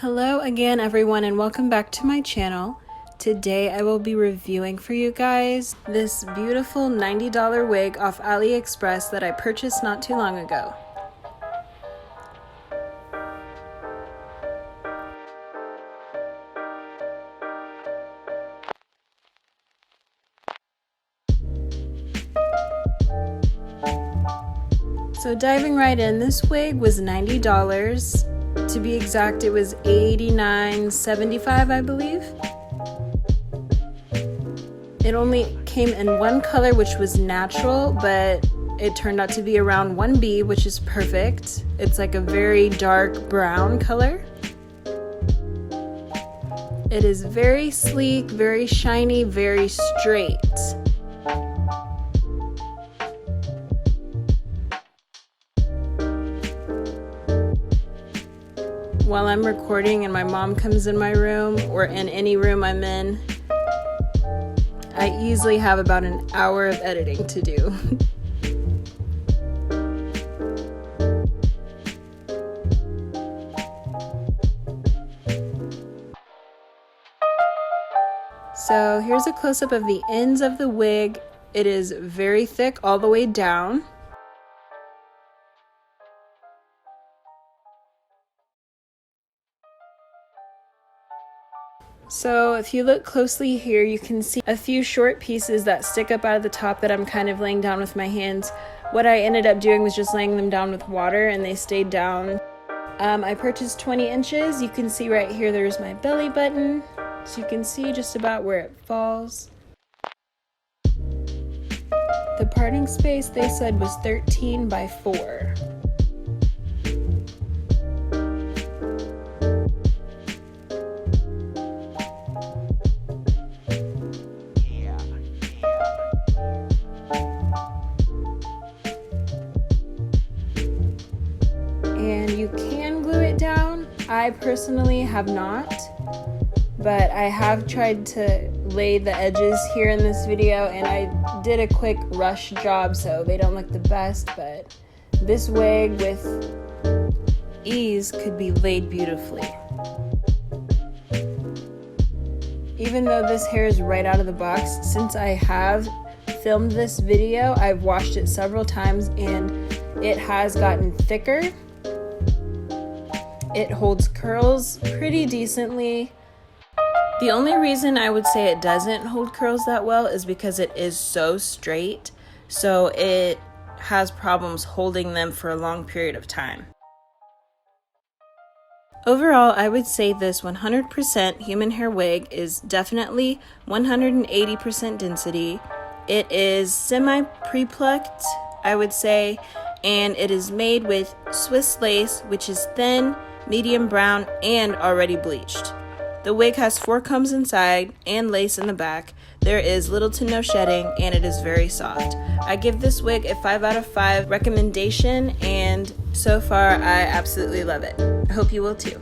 Hello again everyone and welcome back to my channel. Today I will be reviewing for you guys this beautiful $90 wig off AliExpress that I purchased not too long ago. So diving right in, this wig was $90. To be exact, it was $89.75, I believe. It only came in one color, which was natural, but it turned out to be around 1B, which is perfect. It's like a very dark brown color. It is very sleek, very shiny, very straight. While I'm recording and my mom comes in my room or in any room I'm in, I easily have about an hour of editing to do. So here's a close-up of the ends of the wig. It is very thick all the way down. So if you look closely here, you can see a few short pieces that stick up out of the top that I'm kind of laying down with my hands. What I ended up doing was just laying them down with water and they stayed down. I purchased 20 inches. You can see right here there's my belly button. So you can see just about where it falls. The parting space they said was 13 by 4. And you can glue it down. I personally have not, but I have tried to lay the edges here in this video and I did a quick rush job so they don't look the best, but this wig with ease could be laid beautifully. Even though this hair is right out of the box, since I have filmed this video, I've washed it several times and it has gotten thicker. It holds curls pretty decently. The only reason I would say it doesn't hold curls that well is because it is so straight, so it has problems holding them for a long period of time. Overall, I would say this 100% human hair wig is definitely 180% density. It is semi-pre-plucked, I would say, and it is made with Swiss lace, which is thin, medium brown, and already bleached. The wig has 4 combs inside and lace in the back. There is little to no shedding and it is very soft. I give this wig a 5 out of 5 recommendation and so far I absolutely love it. I hope you will too.